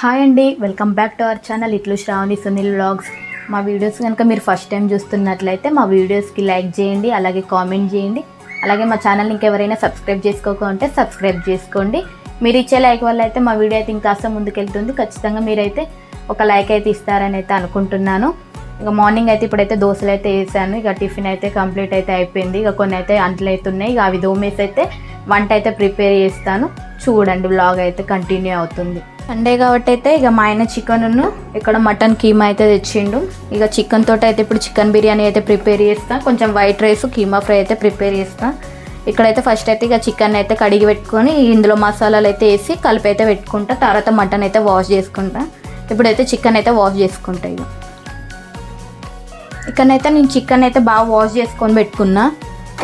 Hi అండి, welcome back to our channel ఇట్లు Shravani Sunil vlogs. మా వీడియోస్ కనుక మీరు ఫస్ట్ టైం చూస్తున్నట్లయితే మా వీడియోస్కి లైక్ చేయండి, అలాగే కామెంట్ చేయండి. అలాగే మా ఛానల్ని ఇంకెవరైనా సబ్స్క్రైబ్ చేసుకోకుంటే సబ్స్క్రైబ్ చేసుకోండి. మీరు ఇచ్చే లైక్ వల్ల అయితే మా వీడియో అయితే ఇంకాస్త ముందుకెళ్తుంది. ఖచ్చితంగా మీరైతే ఒక లైక్ అయితే ఇస్తారని అయితే అనుకుంటున్నాను. ఇక మార్నింగ్ అయితే ఇప్పుడైతే దోశలు అయితే వేసాను. ఇక టిఫిన్ అయితే కంప్లీట్ అయితే అయిపోయింది. ఇక కొన్ని అయితే అంట్లు అవుతున్నాయి. ఇక అవి దోమేసి అయితే వంట అయితే ప్రిపేర్ చేస్తాను. చూడండి, వ్లాగ్ అయితే కంటిన్యూ అవుతుంది. సండే కాబట్టి అయితే ఇక మా ఆయన చికెన్ ఇక్కడ మటన్ కీమా అయితే తెచ్చిండు. ఇక చికెన్ తోటి అయితే ఇప్పుడు చికెన్ బిర్యానీ అయితే ప్రిపేర్ చేస్తా. కొంచెం వైట్ రైస్ కీమా ఫ్రై అయితే ప్రిపేర్ చేస్తా. ఇక్కడైతే ఫస్ట్ అయితే ఇక చికెన్ అయితే కడిగి పెట్టుకొని ఇందులో మసాలాలు అయితే వేసి కలిపి అయితే పెట్టుకుంటా. తర్వాత మటన్ అయితే వాష్ చేసుకుంటా. ఇప్పుడైతే చికెన్ అయితే వాష్ చేసుకుంటా. ఇక్కడైతే నేను చికెన్ అయితే బాగా వాష్ చేసుకొని పెట్టుకున్నా.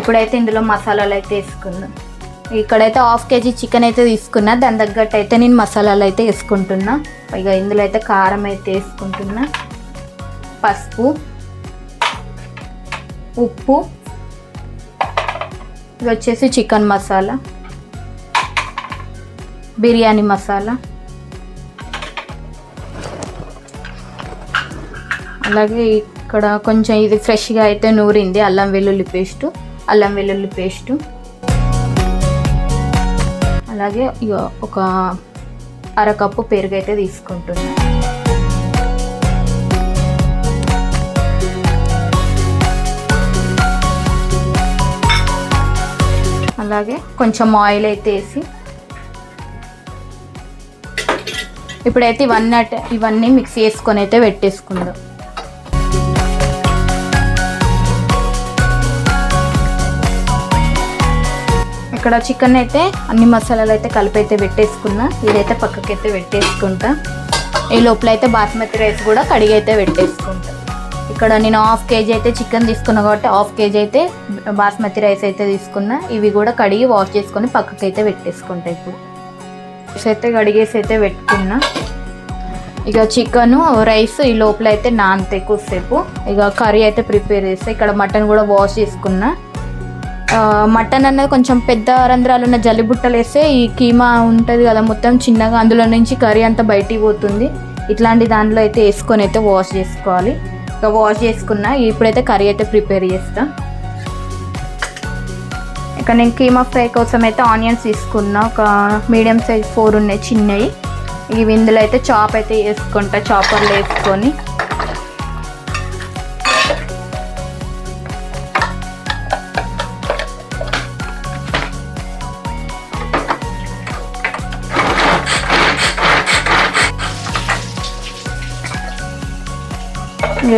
ఇప్పుడైతే ఇందులో మసాలాలు అయితే వేసుకున్నా. ఇక్కడైతే హాఫ్ కేజీ చికెన్ అయితే తీసుకున్నా. దాని తగ్గట్టు అయితే నేను మసాలాలు అయితే వేసుకుంటున్నా. ఇక ఇందులో అయితే కారం అయితే వేసుకుంటున్నా, పసుపు, ఉప్పు, ఇది వచ్చేసి చికెన్ మసాలా, బిర్యానీ మసాలా, అలాగే ఇక్కడ కొంచెం ఇది ఫ్రెష్గా అయితే నూరింది అల్లం వెల్లుల్లి పేస్టు, అలాగే ఇక ఒక అరకప్పు పెరుగు అయితే తీసుకుంటున్నాను. అలాగే కొంచెం ఆయిల్ అయితే వేసి ఇప్పుడైతే ఇవన్నీ మిక్స్ చేసుకొని అయితే పెట్టేసుకుందాం. ఇక్కడ చికెన్ అయితే అన్ని మసాలాలు అయితే కలిపి అయితే పెట్టేసుకున్నా. ఇదైతే పక్కకైతే పెట్టేసుకుంటా. ఈ లోపల అయితే బాస్మతి రైస్ కూడా కడిగి అయితే పెట్టేసుకుంటా. ఇక్కడ నేను హాఫ్ కేజీ అయితే చికెన్ తీసుకున్నా కాబట్టి హాఫ్ కేజీ అయితే బాస్మతి రైస్ అయితే తీసుకున్నా. ఇవి కూడా కడిగి వాష్ చేసుకొని పక్కకైతే పెట్టేసుకుంటా. ఇప్పుడు రైస్ అయితే కడిగేసి అయితే పెట్టుకున్నా. ఇక చికెన్ రైస్ ఈ లోపల అయితే నానితే ఎక్కువసేపు. ఇక కర్రీ అయితే ప్రిపేర్ చేస్తా. ఇక్కడ మటన్ కూడా వాష్ చేసుకున్నా. మటన్ అనేది కొంచెం పెద్ద రంధ్రాలు ఉన్న జల్లిబుట్టలు వేస్తే ఈ కీమా ఉంటుంది కదా మొత్తం చిన్నగా, అందులో నుంచి కర్రీ అంతా బయటికి పోతుంది. ఇట్లాంటి దాంట్లో అయితే వేసుకొని అయితే వాష్ చేసుకోవాలి. ఇక వాష్ చేసుకున్నా. ఇప్పుడైతే కర్రీ అయితే ప్రిపేర్ చేస్తా. ఇక నేను కీమా ఫ్రై కోసం అయితే ఆనియన్స్ తీసుకున్నా. ఒక మీడియం సైజ్ 4 ఉన్నాయి చిన్నవి. ఇవి ఇందులో అయితే చాప్ అయితే వేసుకుంటా. చాపర్లో వేసుకొని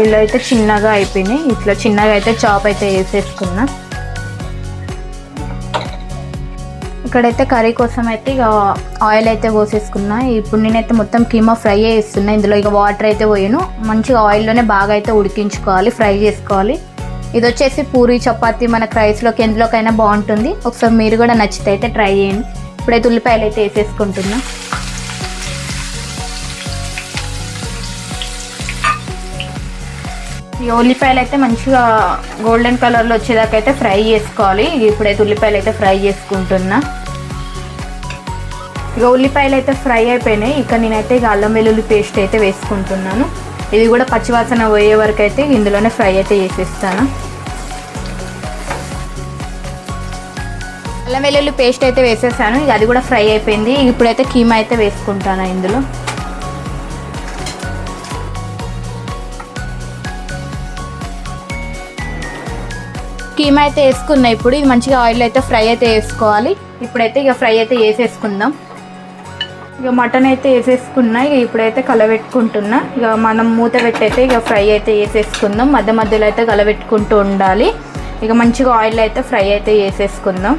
ఇలా అయితే చిన్నగా అయిపోయినాయి. ఇట్లా చిన్నగా అయితే చాప్ అయితే వేసేసుకున్నా. ఇక్కడైతే కర్రీ కోసం అయితే ఇక ఆయిల్ అయితే పోసేసుకున్నా. ఇప్పుడు నేనైతే మొత్తం కీమా ఫ్రై చేస్తున్నా. ఇందులో ఇక వాటర్ అయితే పోయాను. మంచిగా ఆయిల్లోనే బాగా అయితే ఉడికించుకోవాలి, ఫ్రై చేసుకోవాలి. ఇది వచ్చేసి పూరి చపాతి మనకు రైస్లోకి ఎందులోకైనా బాగుంటుంది. ఒకసారి మీరు కూడా నచ్చితే అయితే ట్రై చేయండి. ఇప్పుడైతే ఉల్లిపాయలు అయితే వేసేసుకుంటున్నా. ఈ ఉల్లిపాయలు అయితే మంచిగా గోల్డెన్ కలర్లో వచ్చేదాకా అయితే ఫ్రై చేసుకోవాలి. ఇప్పుడైతే ఉల్లిపాయలు అయితే ఫ్రై చేసుకుంటున్నా. ఇక ఉల్లిపాయలు అయితే ఫ్రై అయిపోయినాయి. ఇక నేనైతే ఇక అల్లం వెల్లుల్లి పేస్ట్ అయితే వేసుకుంటున్నాను. ఇది కూడా పచ్చివాసన పోయే వరకు అయితే ఇందులోనే ఫ్రై అయితే చేసేస్తాను. అల్లం వెల్లుల్లి పేస్ట్ అయితే వేసేసాను. ఇక అది కూడా ఫ్రై అయిపోయింది. ఇప్పుడైతే కీమా అయితే వేసుకుంటాను. ఇందులో కీమా అయితే వేసుకున్నా. ఇప్పుడు ఇది మంచిగా ఆయిల్ అయితే ఫ్రై అయితే వేసుకోవాలి. ఇప్పుడైతే ఇక ఫ్రై అయితే వేసేసుకుందాం. ఇక మటన్ అయితే వేసేసుకున్నా. ఇక ఇప్పుడైతే కలబెట్టుకుంటున్నా. ఇక మనం మూత పెట్టయితే ఇక ఫ్రై అయితే వేసేసుకుందాం. మధ్య మధ్యలో అయితే కలబెట్టుకుంటూ ఉండాలి. ఇక మంచిగా ఆయిల్ అయితే ఫ్రై అయితే వేసేసుకుందాం.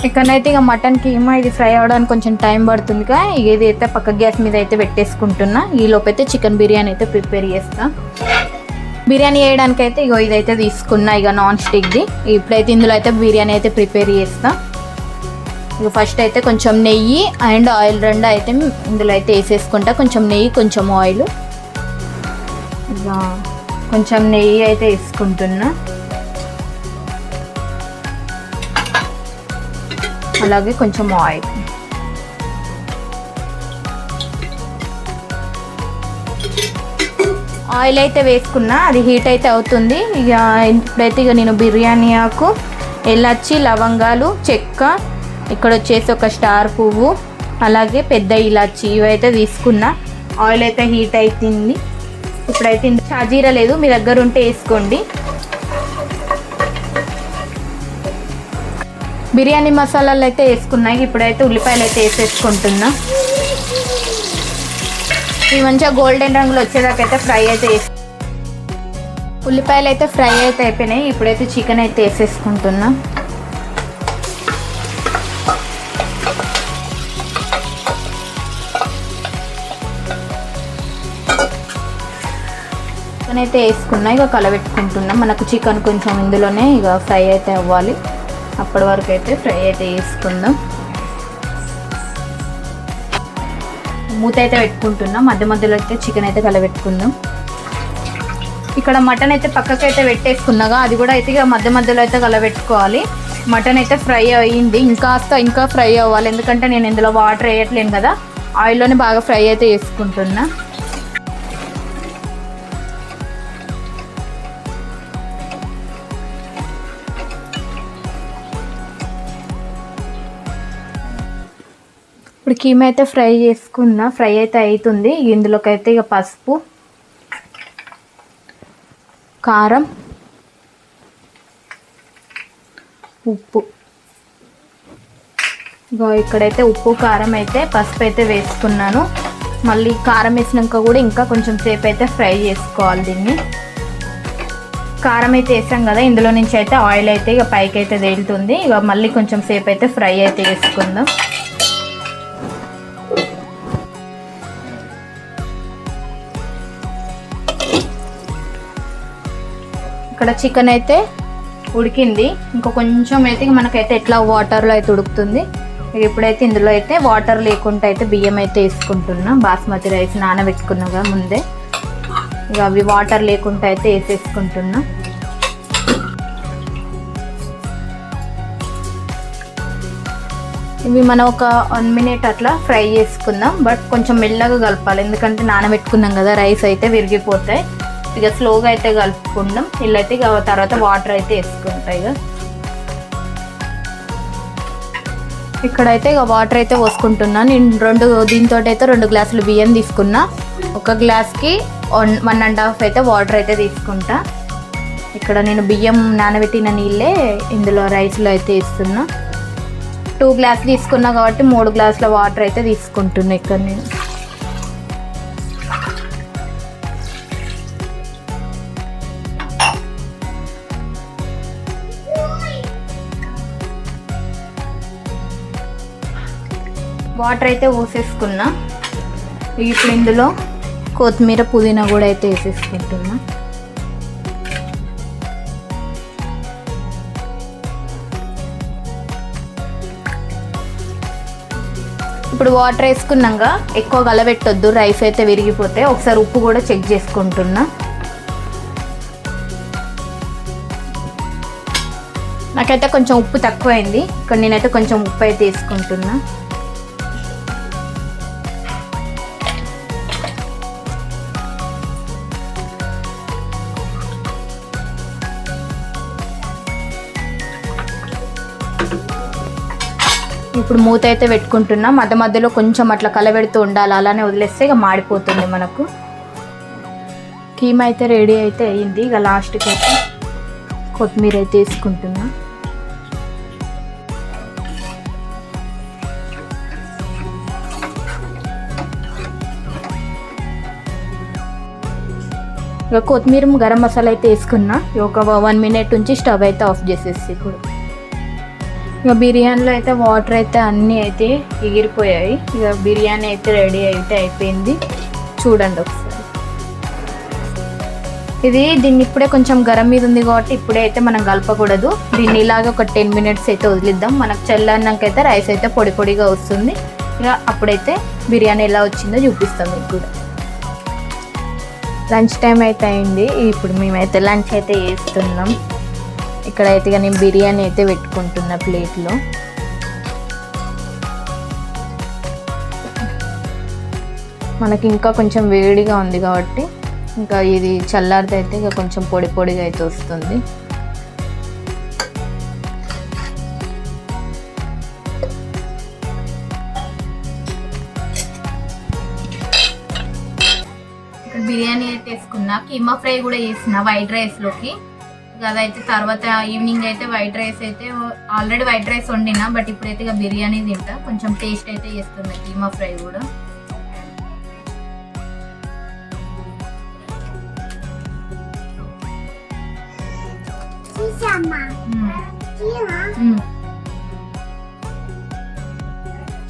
ఇక్కడైతే ఇక మటన్ కీమా ఇది ఫ్రై అవ్వడానికి కొంచెం టైం పడుతుందిగా. ఇక ఇది అయితే పక్క గ్యాస్ మీద అయితే పెట్టేసుకుంటున్నా. ఈ లోపైతే చికెన్ బిర్యానీ అయితే ప్రిపేర్ చేస్తా. బిర్యానీ వేయడానికి అయితే ఇగో ఇదైతే తీసుకున్నా. ఇక నాన్ స్టిక్ది. ఇప్పుడైతే ఇందులో అయితే బిర్యానీ అయితే ప్రిపేర్ చేస్తా. ఇక ఫస్ట్ అయితే కొంచెం నెయ్యి అండ్ ఆయిల్ రెండు అయితే ఇందులో అయితే వేసేసుకుంటా. కొంచెం నెయ్యి కొంచెం ఆయిల్. ఇక కొంచెం నెయ్యి అయితే వేసుకుంటున్నా. అలాగే కొంచెం ఆయిల్. ఆయిల్ అయితే వేసుకున్నా, అది హీట్ అయితే అవుతుంది. ఇప్పుడైతే నేను బిర్యానీ ఆకు, ఎలాచి, లవంగాలు, చెక్క, ఇక్కడ వచ్చేసి ఒక స్టార్ పువ్వు, అలాగే పెద్ద ఇలాచి ఇవైతే తీసుకున్నా. ఆయిల్ అయితే హీట్ అవుతుంది. ఇప్పుడైతే షాజీరా లేదు, మీ దగ్గర ఉంటే వేసుకోండి. బిర్యానీ మసాలాలు అయితే వేసుకున్నాయి. ఇప్పుడైతే ఉల్లిపాయలు అయితే వేసేసుకుంటున్నా. ఇవి మంచిగా గోల్డెన్ రంగులో వచ్చేదాకైతే ఫ్రై అయితే ఉల్లిపాయలు అయితే ఫ్రై అయితే అయిపోయినాయి. ఇప్పుడైతే చికెన్ అయితే వేసేసుకుంటున్నా. చికెన్ అయితే వేసుకున్నా, ఇక కలబెట్టుకుంటున్నా. మనకు చికెన్ కొంచెం ఇందులోనే ఇక ఫ్రై అయితే అవ్వాలి. అప్పటి వరకు అయితే ఫ్రై అయితే వేసుకుందాం. మూత అయితే పెట్టుకుంటున్నాం. మధ్య మధ్యలో అయితే చికెన్ అయితే కలబెట్టుకుందాం. ఇక్కడ మటన్ అయితే పక్కకైతే పెట్టేసుకున్నాగా, అది కూడా అయితే ఇక మధ్య మధ్యలో అయితే కలబెట్టుకోవాలి. మటన్ అయితే ఫ్రై అయ్యింది, ఇంకా ఫ్రై అవ్వాలి. ఎందుకంటే నేను ఇందులో వాటర్ వేయట్లేను కదా, ఆయిల్లోనే బాగా ఫ్రై అయితే చేసుకుంటున్నా. ఇప్పుడు కీమా అయితే ఫ్రై చేసుకున్నా, ఫ్రై అయితే అవుతుంది. ఇందులోకి అయితే ఇక పసుపు, కారం, ఉప్పు, ఇక్కడైతే ఉప్పు, కారం అయితే పసుపు అయితే వేసుకున్నాను. మళ్ళీ కారం వేసినాక కూడా ఇంకా కొంచెం సేపు అయితే ఫ్రై చేసుకోవాలి దీన్ని. కారం అయితే వేసాం కదా, ఇందులో నుంచి అయితే ఆయిల్ అయితే ఇక పైకి అయితే తేలుతుంది. ఇక మళ్ళీ కొంచెం సేపు అయితే ఫ్రై అయితే వేసుకుందాం. ఇక్కడ చికెన్ అయితే ఉడికింది. ఇంకా కొంచెం అయితే మనకైతే ఎట్లా వాటర్లో అయితే ఉడుకుతుంది. ఇప్పుడైతే ఇందులో అయితే వాటర్ లేకుండా అయితే బియ్యం అయితే వేసుకుంటున్నా. బాస్మతి రైస్ నానబెట్టుకున్నాగా ముందే, ఇక అవి వాటర్ లేకుండా అయితే వేసేసుకుంటున్నా. ఇవి మనం ఒక 1 minute అట్లా ఫ్రై చేసుకుందాం. బట్ కొంచెం మెల్లగా కలపాలి, ఎందుకంటే నానబెట్టుకున్నాం కదా, రైస్ అయితే విరిగిపోతాయి. ఇక స్లోగా అయితే కలుపుకుందాం. ఇల్లైతే ఇక తర్వాత వాటర్ అయితే వేసుకుంటాయి. ఇక్కడైతే ఇక వాటర్ అయితే పోసుకుంటున్నా. నేను దీంతో అయితే 2 గ్లాసులు బియ్యం తీసుకున్నా. ఒక గ్లాస్కి 1.5 అయితే వాటర్ అయితే తీసుకుంటా. ఇక్కడ నేను బియ్యం నానబెట్టిన నీళ్ళే ఇందులో రైస్లో అయితే వేస్తున్నా. 2 గ్లాసులు తీసుకున్నా కాబట్టి 3 గ్లాసుల వాటర్ అయితే తీసుకుంటున్నా ఇక్కడ నేను. వాటర్ అయితే పోసేసుకున్నా. ఇప్పుడు ఇందులో కొత్తిమీర, పుదీనా కూడా అయితే వేసేసుకుంటున్నా. ఇప్పుడు వాటర్ వేసుకున్నాక ఎక్కువ కలబెట్టొద్దు, రైస్ అయితే విరిగిపోతే. ఒకసారి ఉప్పు కూడా చెక్ చేసుకుంటున్నా. నాకైతే కొంచెం ఉప్పు తక్కువైంది. ఇక్కడ నేనైతే కొంచెం ఉప్పు అయితే వేసుకుంటున్నా. ఇప్పుడు మూత అయితే పెట్టుకుంటున్నా. మధ్య మధ్యలో కొంచెం అట్లా కలబెడుతూ ఉండాలి, అలానే వదిలేస్తే ఇక మాడిపోతుంది మనకు. కీమా అయితే రెడీ అయితే అయ్యింది. ఇక లాస్ట్కి అయితే కొత్తిమీర అయితే వేసుకుంటున్నా. ఇక కొత్తిమీర, గరం మసాలా అయితే వేసుకున్నా. ఒక 1 minute ఉంచి స్టవ్ అయితే ఆఫ్ చేసేసి ఇప్పుడు ఇక బిర్యానీలో అయితే వాటర్ అయితే అన్నీ అయితే ఎగిరిపోయాయి. ఇక బిర్యానీ అయితే రెడీ అయితే అయిపోయింది. చూడండి ఒకసారి. దీన్ని ఇప్పుడే కొంచెం గరం మీద ఉంది కాబట్టి ఇప్పుడే అయితే మనం కలపకూడదు. దీన్ని ఇలాగ ఒక 10 minutes అయితే వదిలిద్దాం. మనకు చల్లన్నాకైతే రైస్ అయితే పొడి పొడిగా వస్తుంది. ఇక అప్పుడైతే బిర్యానీ ఎలా వచ్చిందో చూపిస్తాం మీకు కూడా. లంచ్ టైం అయితే అయింది. ఇప్పుడు మేమైతే లంచ్ అయితే చేస్తున్నాం. ఇక్కడైతే ఇక నేను బిర్యానీ అయితే పెట్టుకుంటున్నా ప్లేట్లో. మనకి ఇంకా కొంచెం వేడిగా ఉంది కాబట్టి ఇంకా ఇది చల్లారితే అయితే ఇక కొంచెం పొడి పొడిగా అయితే వస్తుంది. ఇక్కడ బిర్యానీ అయితే వేసుకున్నా, కీమా ఫ్రై కూడా చేసిన వైట్ రైస్లోకి. అదైతే తర్వాత ఈవినింగ్ అయితే వైట్ రైస్ అయితే ఆల్రెడీ వైట్ రైస్ వండినా, బట్ ఇప్పుడైతే ఇక బిర్యానీ తింటా. కొంచెం టేస్ట్ అయితే చేస్తుంది కీమా ఫ్రై కూడా.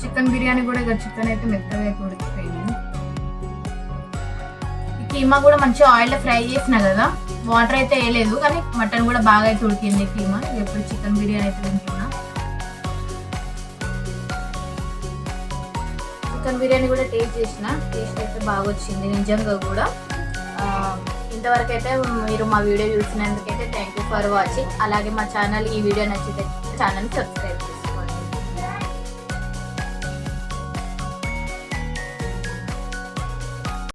చికెన్ బిర్యానీ కూడా ఇక చికెన్ అయితే మెత్తగా అయితే ఉడికిపోయింది. ఈ కీమా కూడా మంచిగా ఆయిల్లో ఫ్రై చేసిన కదా, వాటర్ అయితే వేయలేదు, కానీ మటన్ కూడా బాగా అయితే ఉడికింది కీమా. ఎప్పుడు చికెన్ బిర్యానీ అయితే తింటున్నా. చికెన్ బిర్యానీ కూడా టేస్ట్ చేసిన, టేస్ట్ అయితే బాగా వచ్చింది నిజంగా కూడా. ఇంతవరకు అయితే మీరు మా వీడియో చూసినందుకైతే థ్యాంక్ యూ ఫర్ వాచింగ్. అలాగే మా ఛానల్ ఈ వీడియో నచ్చితే ఛానల్ సబ్స్క్రైబ్ చేయండి.